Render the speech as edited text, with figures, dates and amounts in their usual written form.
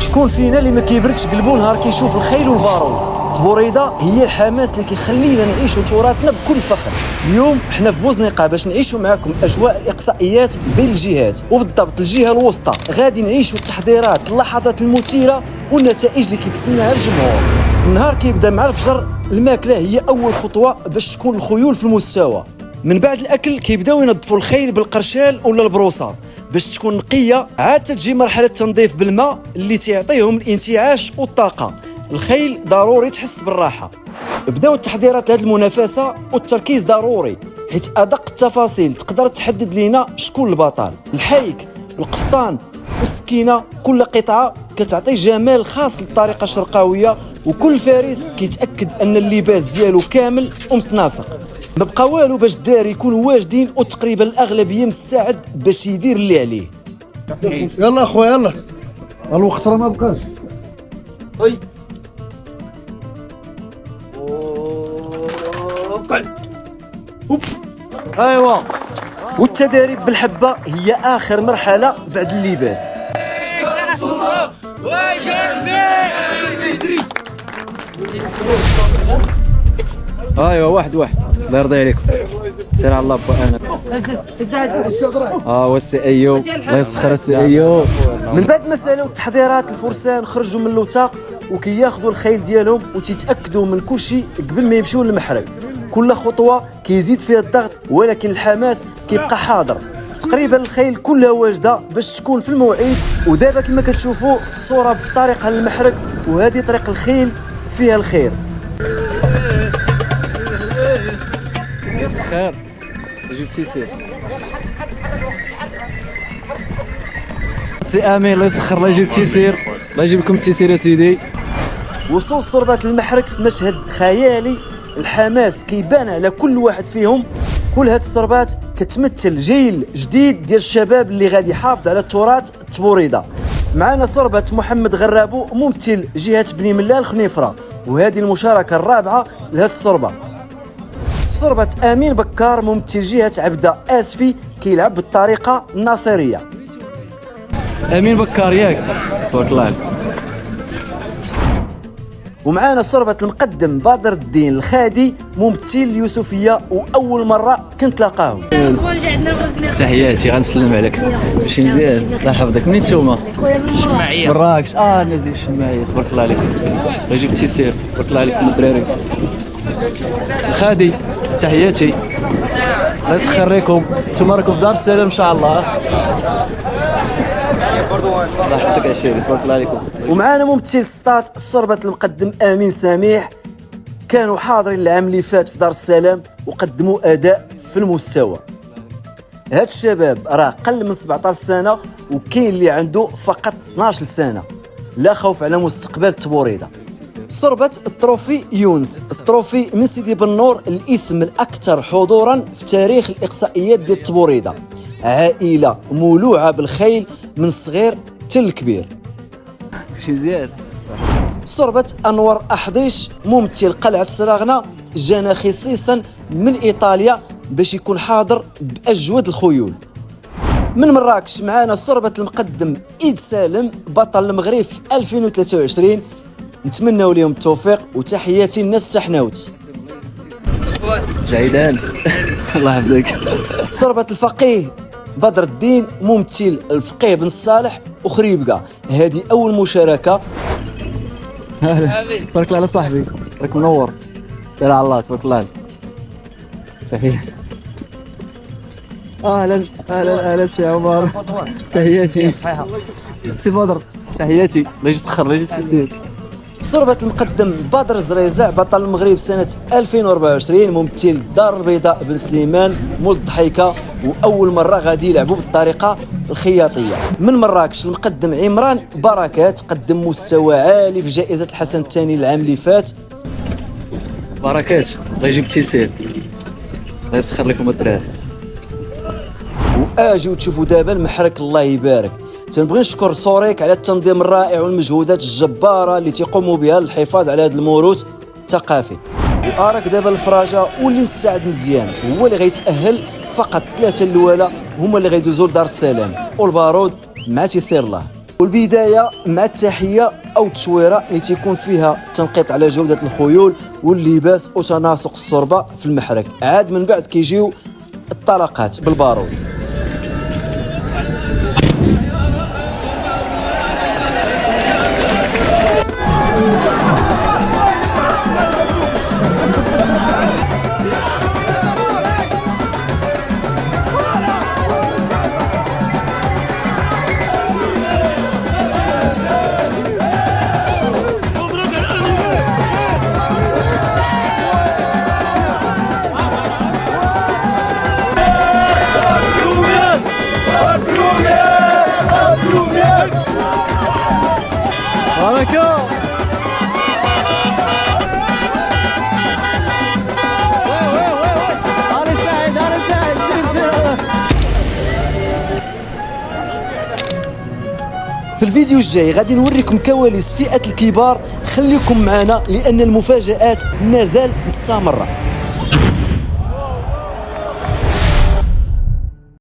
شكون فينا اللي ما كيبردش قلبو نهار كيشوف الخيل والبارود؟ تبوريده هي الحماس اللي كيخلينا نعيشوا تراثنا بكل فخر. اليوم حنا في بوزنيقه باش نعيشوا معكم اجواء الاقصائيات بين الجهات، وبالضبط الجهه الوسطى غادي نعيشوا التحضيرات، اللحظات المثيره والنتائج اللي كيتسناها الجمهور. النهار كيبدا مع الفجر، الماكله هي اول خطوه باش تكون الخيول في المستوى. من بعد الاكل كيبداو ينظفوا الخيل بالقرشال ولا البروصه باش تكون نقيه، عاد تجي مرحله التنظيف بالماء اللي تعطيهم الانتعاش والطاقه. الخيل ضروري تحس بالراحه. بداو التحضيرات لهذه المنافسه، والتركيز ضروري حيت ادق التفاصيل تقدر تحدد لينا شكون البطل. الحيك، القفطان والسكينه، كل قطعه كتعطي جمال خاص للطريقه الشرقاويه، وكل فارس كيتاكد ان اللباس ديالو كامل ومتناسق. ما بقى والو باش الدار يكونوا واجدين، وتقريبا الاغلبيه مستعد باش يدير اللي عليه. يلا اخويا يلا، الوقت راه ما بقاش. وي ايوا، والتدريب بالحبه هي اخر مرحله بعد اللباس. ايوا واحد الله يرضي عليكم. سير على الله با انا والسي ايوب الله يسخر السي ايوب. من بعد ما سالوا التحضيرات، الفرسان خرجوا من اللوطه وكياخذوا الخيل ديالهم وتيتاكدوا من كل شيء قبل ما يمشيو للمحرق. كل خطوه كيزيد فيها الضغط، ولكن الحماس كيبقى حاضر. تقريبا الخيل كلها واجده باش تكون في الموعد، ودابا كما كتشوفوا الصوره في طريقها للمحرق، وهذه طريق الخيل فيها الخير. خير جبتي سير سي امين الله يسخر، الله يجيب التيسير، الله يجيب لكم التيسير يا سيدي. وصول صربات المحرق في مشهد خيالي، الحماس كيبان على كل واحد فيهم. كل هاد الصربات كتمثل جيل جديد ديال الشباب اللي غادي يحافظ على التراث التبوريده. معنا صربة محمد غرابو ممثل جهة بني ملال خنيفرة، وهذه المشاركة الرابعة لهاد الصربة. صربة امين بكار ممثل جهة عبده اسفي كيلعب بالطريقة الناصرية. امين بكار ياك، تبارك الله عليك. ومعانا صربة المقدم بدر الدين الخادي ممثل اليوسفية، واول مرة كنتلاقاهم. تحياتي، غنسلم عليك. ماشي مزيان، الله يحفظك. منين نتوما؟ الشماعية مراكش. نازل الشماعية، تبارك الله عليك. الله يجيب التيسير، تبارك الله عليكم الدراري. خادي تحياتي، الله يسخريكم. نتوما راكم في دار السلام ان شاء الله. الله يحفظك عشيري، تبارك الله عليكم. ومعانا ممثل سطات الصربة المقدم امين سميح، كانوا حاضرين العام اللي فات في دار السلام وقدموا اداء في المستوى. هاد الشباب راه قل من 17 سنه، وكاين اللي عنده فقط 12 سنه. لا خوف على مستقبل تبوريده. صربة التروفي يونس، التروفي من سيدي بن نور، الاسم الاكثر حضورا في تاريخ الاقصائيات ديال تبوريده. عائله مولوعه بالخيل من الصغير حتى الكبير. شي مزيان. صربة انور احضيش ممثل قلعه سراغنا، جانا خصيصا من ايطاليا باش يكون حاضر باجود الخيول. من مراكش معانا صربة المقدم ايد سالم بطل المغرب في 2023، نتمنوا لهم التوفيق وتحياتي للناس تحناوت. جعيدان الله يحفظك. صربة الفقيه بدر الدين ممثل الفقيه بن صالح وخريبكا، هذه اول مشاركه. تبارك الله على صاحبي، راك منور. سير على الله، تبارك الله عليك. تحياتي. اهلا اهلا اهلا سي عمر، تحياتي. سي بدر تحياتي، الله يسخر، الله يجزيك. صربة المقدم بدر زريزع بطل المغرب سنة 2024، ممثل دار البيضاء بن سليمان مول الضحيكة، وأول مرة غادي يلعبوا بالطريقة الخياطية. من مراكش المقدم عمران بركات قدم مستوى عالي في جائزة الحسن الثاني العام اللي فات. بركات الله يجيب التيسير، الله يسخر لكم الدراري. واجيو تشوفوا دابا المحرك، الله يبارك. تنبغي نشكر سوريك على التنظيم الرائع والمجهودات الجباره اللي تيقوموا بها للحفاظ على هذا الموروث الثقافي. وراك دابا الفراجه واللي مستعد مزيان هو اللي غيتاهل. فقط 3 الاولى هما اللي غيدوزوا لدار السلام، والبارود مع تيسير الله. والبدايه مع التحيه او التصويره اللي تيكون فيها تنقيط على جوده الخيول واللباس وتناسق الصربه في المحرك. عاد من بعد كيجيو الطلقات بالبارود. في الفيديو الجاي غادي نوريكم كواليس فئة الكبار، خليكم معنا لأن المفاجآت مازال مستمرة.